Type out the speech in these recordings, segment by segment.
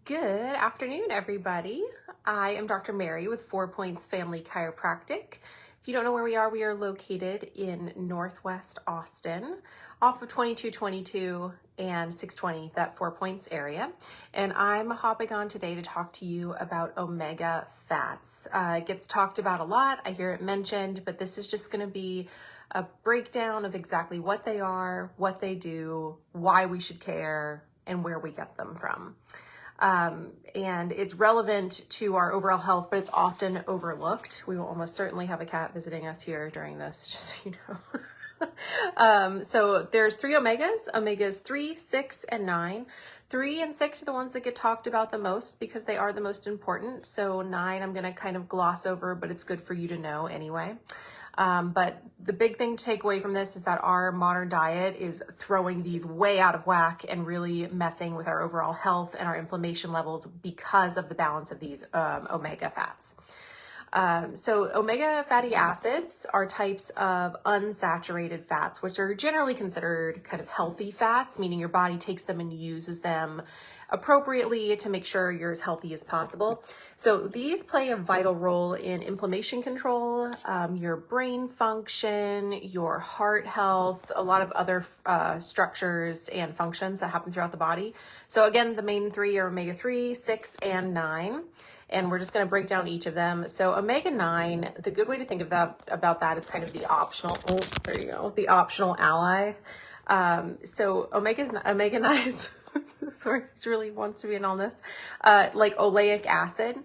Good afternoon, everybody. I am Dr. Mary with 4 Points Family Chiropractic. If you don't know where we are located in Northwest Austin, off of 2222 and 620, that 4 Points area. And I'm hopping on today to talk to you about omega fats. It gets talked about a lot. I hear it mentioned, but this is just going to be a breakdown of exactly what they are, what they do, why we should care, and where we get them from. And it's relevant to our overall health, but it's often overlooked. We will almost certainly have a cat visiting us here during this, just so you know. So there's 3 omegas 3, 6, and 9. 3 and 6 are the ones that get talked about the most because they are the most important. So 9 I'm going to kind of gloss over, but it's good for you to know anyway. But the big thing to take away from this is that our modern diet is throwing these way out of whack and really messing with our overall health and our inflammation levels because of the balance of these omega fats. So omega fatty acids are types of unsaturated fats, which are generally considered kind of healthy fats, meaning your body takes them and uses them appropriately to make sure you're as healthy as possible. So these play a vital role in inflammation control, your brain function, your heart health, a lot of other structures and functions that happen throughout the body. So again, the main 3 are omega 3, 6, and 9. And we're just going to break down each of them. So omega-9, the good way to think of that about that is kind of the optional, the optional ally. So omega-9, sorry, this really wants to be in on this, like oleic acid,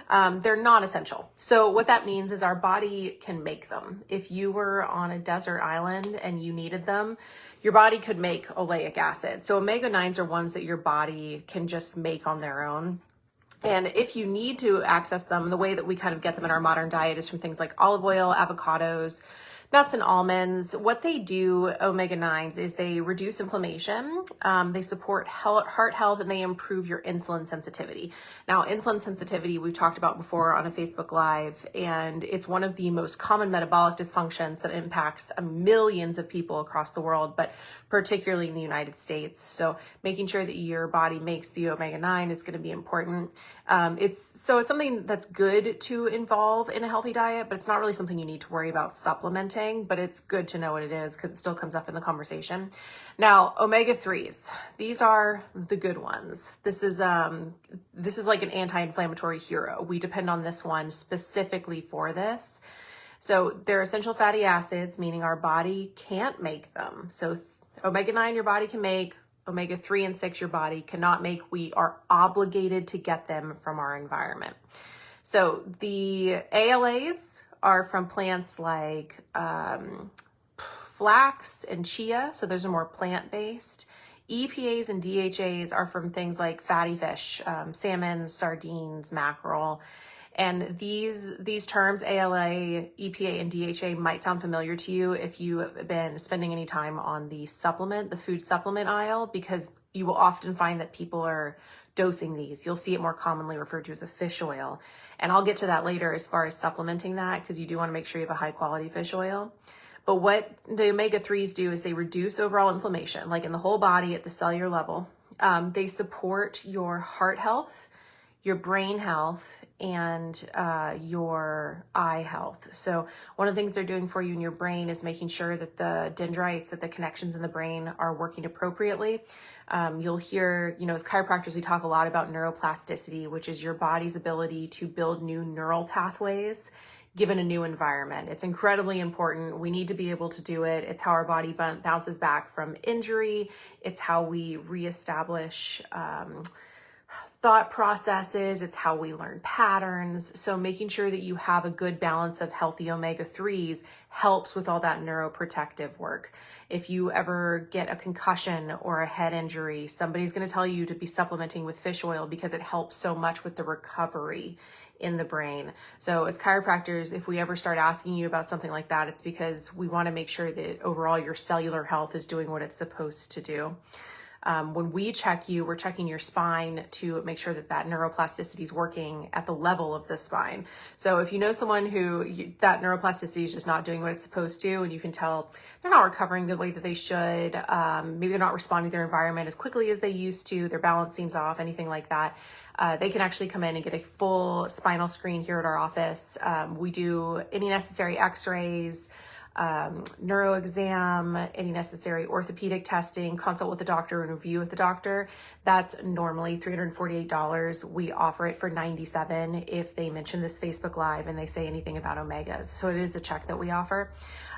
they're not essential. So what that means is our body can make them. If you were on a desert island and you needed them, your body could make oleic acid. So omega-9s are ones that your body can just make on their own. And if you need to access them, the way that we kind of get them in our modern diet is from things like olive oil, avocados, nuts and almonds. What they do, omega-9s, is they reduce inflammation, they support heart health, and they improve your insulin sensitivity. Now, insulin sensitivity, we've talked about before on a Facebook Live, and it's one of the most common metabolic dysfunctions that impacts millions of people across the world, but particularly in the United States. So making sure that your body makes the omega-9 is going to be important. It's something that's good to involve in a healthy diet, but it's not really something you need to worry about supplementing, but it's good to know what it is because it still comes up in the conversation. Now, omega-3s, these are the good ones. This is like an anti-inflammatory hero. We depend on this one specifically for this. So they're essential fatty acids, meaning our body can't make them. So omega-9 your body can make, omega-3 and 6 your body cannot make. We are obligated to get them from our environment. So the ALAs are from plants like flax and chia. So those are more plant-based. EPAs and DHAs are from things like fatty fish, salmon, sardines, mackerel. And these terms, ALA, EPA, and DHA, might sound familiar to you if you have been spending any time on the food supplement aisle, because you will often find that people are dosing these. You'll see it more commonly referred to as a fish oil. And I'll get to that later as far as supplementing that, because you do want to make sure you have a high quality fish oil. But what the omega-3s do is they reduce overall inflammation, like in the whole body at the cellular level. They support your heart health, your brain health, and your eye health. So one of the things they're doing for you in your brain is making sure that the dendrites, that the connections in the brain are working appropriately. You'll hear, as chiropractors, we talk a lot about neuroplasticity, which is your body's ability to build new neural pathways given a new environment. It's incredibly important. We need to be able to do it. It's how our body bounces back from injury. It's how we reestablish thought processes. It's how we learn patterns. So making sure that you have a good balance of healthy omega-3s helps with all that neuroprotective work. If you ever get a concussion or a head injury, somebody's going to tell you to be supplementing with fish oil because it helps so much with the recovery in the brain. So as chiropractors, if we ever start asking you about something like that, it's because we want to make sure that overall your cellular health is doing what it's supposed to do. When we check you, we're checking your spine to make sure that that neuroplasticity is working at the level of the spine. So if you know someone that neuroplasticity is just not doing what it's supposed to, and you can tell they're not recovering the way that they should, maybe they're not responding to their environment as quickly as they used to, their balance seems off, anything like that, they can actually come in and get a full spinal screen here at our office. We do any necessary x-rays, neuro exam, any necessary orthopedic testing, consult with the doctor and review with the doctor. That's normally $348. We offer it for $97 if they mention this Facebook Live and they say anything about omegas. So it is a check that we offer.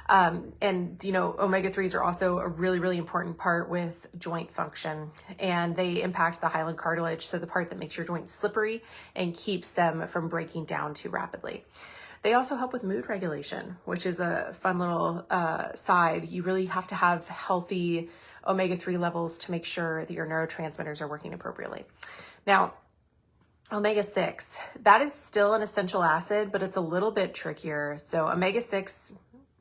And you know, omega-3s are also a really, really important part with joint function, and they impact the hyaline cartilage. So the part that makes your joints slippery and keeps them from breaking down too rapidly. They also help with mood regulation, which is a fun little side. You really have to have healthy omega-3 levels to make sure that your neurotransmitters are working appropriately. Now, omega-6, that is still an essential acid, but it's a little bit trickier. So omega-6,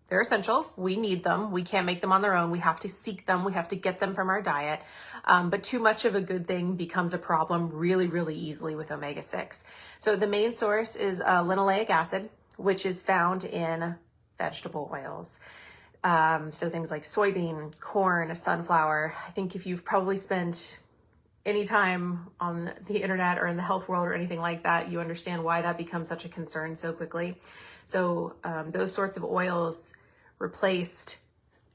they're essential. We need them. We can't make them on their own. We have to seek them. We have to get them from our diet. But too much of a good thing becomes a problem really, really easily with omega-6. So the main source is linoleic acid, which is found in vegetable oils. So things like soybean, corn, sunflower. I think if you've probably spent any time on the internet or in the health world or anything like that, you understand why that becomes such a concern so quickly. So those sorts of oils replaced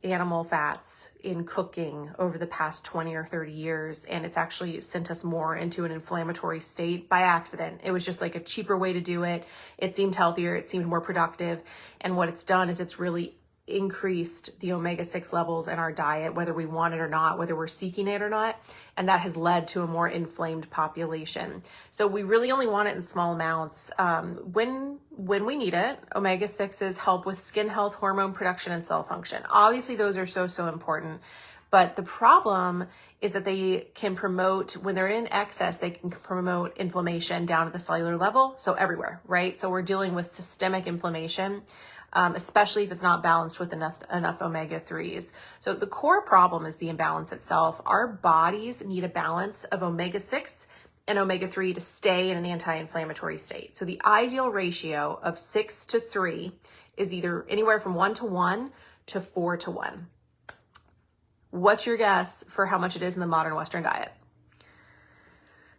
animal fats in cooking over the past 20 or 30 years, and it's actually sent us more into an inflammatory state by accident. It was just like a cheaper way to do it. It seemed healthier, it seemed more productive, and what it's done is it's really increased the omega-6 levels in our diet, whether we want it or not, whether we're seeking it or not, and that has led to a more inflamed population. So we really only want it in small amounts when we need it. Omega-6s help with skin health, hormone production, and cell function. Obviously, those are so important, but the problem is that they can promote, when they're in excess, they can promote inflammation down at the cellular level, so everywhere, right? So we're dealing with systemic inflammation, especially if it's not balanced with enough omega-3s. So the core problem is the imbalance itself. Our bodies need a balance of omega-6 and omega-3 to stay in an anti-inflammatory state. So the ideal ratio of 6 to 3 is either anywhere from 1:1 to 4:1. What's your guess for how much it is in the modern Western diet?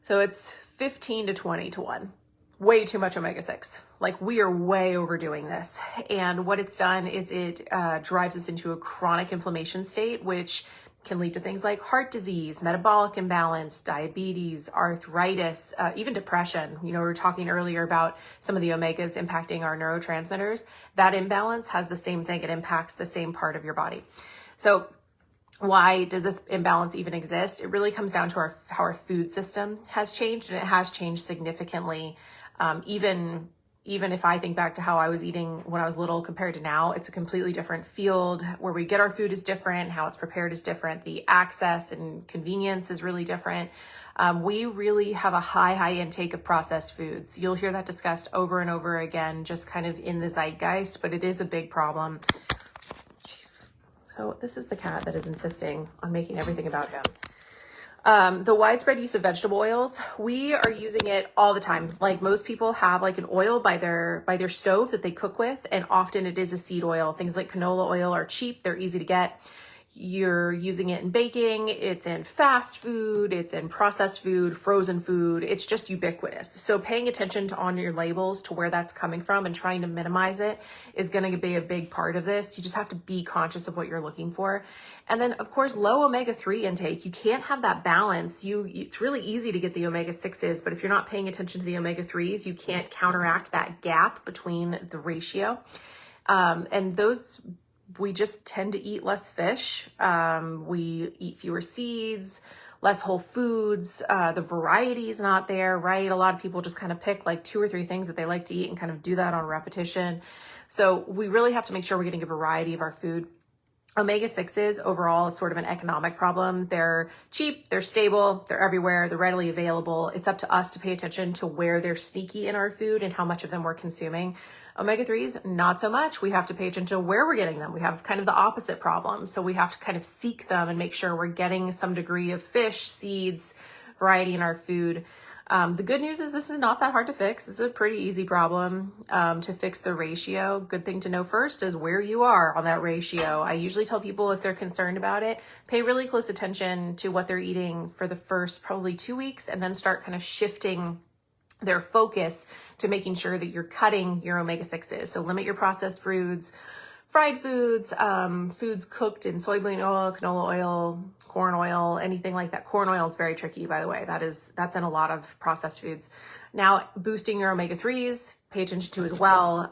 So it's 15 to 20 to 1. Way too much omega-6. Like, we are way overdoing this. And what it's done is it drives us into a chronic inflammation state, which can lead to things like heart disease, metabolic imbalance, diabetes, arthritis, even depression. You know, we were talking earlier about some of the omegas impacting our neurotransmitters. That imbalance has the same thing. It impacts the same part of your body. So why does this imbalance even exist? It really comes down to how our food system has changed, and it has changed significantly. Even if I think back to how I was eating when I was little compared to now, it's a completely different field. Where we get our food is different, how it's prepared is different, the access and convenience is really different. We really have a high intake of processed foods. You'll hear that discussed over and over again, just kind of in the zeitgeist, but it is a big problem. Jeez. So this is the cat that is insisting on making everything about him. The widespread use of vegetable oils, we are using it all the time. Like, most people have like an oil by their stove that they cook with, and often it is a seed oil. Things like canola oil are cheap, they're easy to get. You're using it in baking, it's in fast food, it's in processed food, frozen food, it's just ubiquitous. So paying attention on your labels to where that's coming from and trying to minimize it is going to be a big part of this. You just have to be conscious of what you're looking for. And then, of course, low omega-3 intake. You can't have that balance. It's really easy to get the omega-6s, but if you're not paying attention to the omega-3s, you can't counteract that gap between the ratio. And those, we just tend to eat less fish. We eat fewer seeds, less whole foods. The variety is not there, right? A lot of people just kind of pick like 2 or 3 things that they like to eat and kind of do that on repetition. So we really have to make sure we're getting a variety of our food. Omega-6s overall is sort of an economic problem. They're cheap, they're stable, they're everywhere, they're readily available. It's up to us to pay attention to where they're sneaky in our food and how much of them we're consuming. Omega-3s, not so much. We have to pay attention to where we're getting them. We have kind of the opposite problem. So we have to kind of seek them and make sure we're getting some degree of fish, seeds, variety in our food. The good news is this is not that hard to fix. This is a pretty easy problem to fix the ratio. Good thing to know first is where you are on that ratio. I usually tell people if they're concerned about it, pay really close attention to what they're eating for the first probably 2 weeks and then start kind of shifting their focus to making sure that you're cutting your omega-6s. So limit your processed foods, fried foods, foods cooked in soybean oil, canola oil, corn oil, anything like that. Corn oil is very tricky, by the way. That's in a lot of processed foods. Now, boosting your omega-3s, pay attention to as well.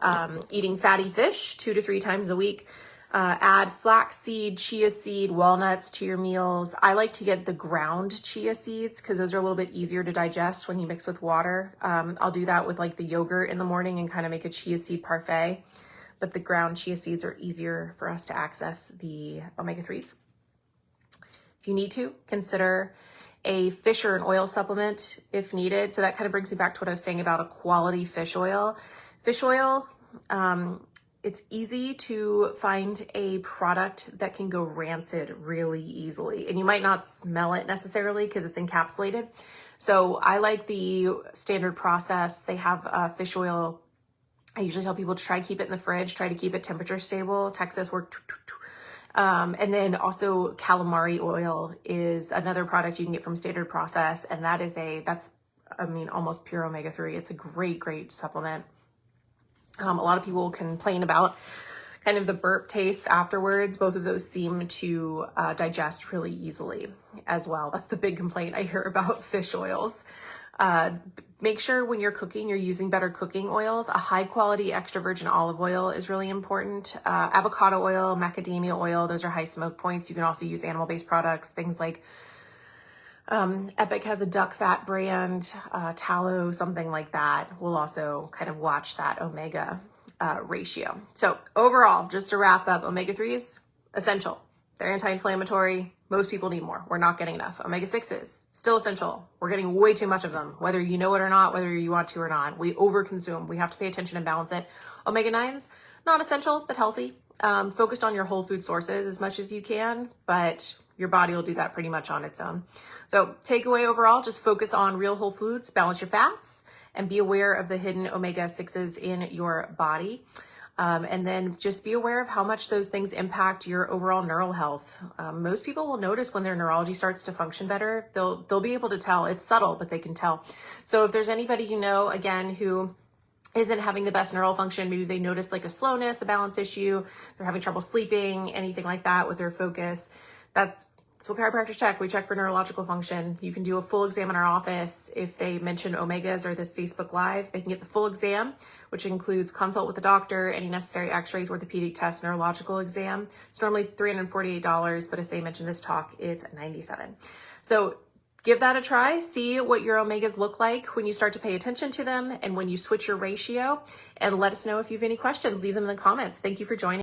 Eating fatty fish 2 to 3 times a week. Add flaxseed, chia seed, walnuts to your meals. I like to get the ground chia seeds because those are a little bit easier to digest when you mix with water. I'll do that with like the yogurt in the morning and kind of make a chia seed parfait. But the ground chia seeds are easier for us to access the omega-3s. If you need to, consider a fish or an oil supplement if needed. So that kind of brings me back to what I was saying about a quality fish oil. Fish oil, it's easy to find a product that can go rancid really easily. And you might not smell it necessarily because it's encapsulated. So I like the standard process. They have fish oil. I usually tell people to try to keep it in the fridge, try to keep it temperature stable. Texas work. And then also calamari oil is another product you can get from Standard Process. And that's almost pure omega-3. It's a great supplement. A lot of people complain about kind of the burp taste afterwards. Both of those seem to digest really easily as well. That's the big complaint I hear about fish oils. Make sure when you're cooking, you're using better cooking oils. A high quality extra virgin olive oil is really important. Avocado oil, macadamia oil, those are high smoke points. You can also use animal-based products, things like Epic has a duck fat brand, tallow, something like that. We'll also kind of watch that omega ratio. So overall, just to wrap up, omega-3s, essential. They're anti-inflammatory. Most people need more. We're not getting enough. Omega-6s, still essential. We're getting way too much of them, whether you know it or not, whether you want to or not. We overconsume. We have to pay attention and balance it. Omega-9s, not essential, but healthy. Focused on your whole food sources as much as you can, but your body will do that pretty much on its own. So takeaway overall, just focus on real whole foods, balance your fats, and be aware of the hidden omega-6s in your body. And then just be aware of how much those things impact your overall neural health. Most people will notice when their neurology starts to function better. They'll be able to tell. It's subtle, but they can tell. So if there's anybody you know, again, who isn't having the best neural function, maybe they notice like a slowness, a balance issue, they're having trouble sleeping, anything like that with their focus, that's what chiropractors check. We check for neurological function. You can do a full exam in our office. If they mention omegas or this Facebook Live, they can get the full exam, which includes consult with the doctor, any necessary x-rays, orthopedic tests, neurological exam. It's normally $348, but if they mention this talk, it's $97. So give that a try. See what your omegas look like when you start to pay attention to them and when you switch your ratio, and let us know if you have any questions. Leave them in the comments. Thank you for joining.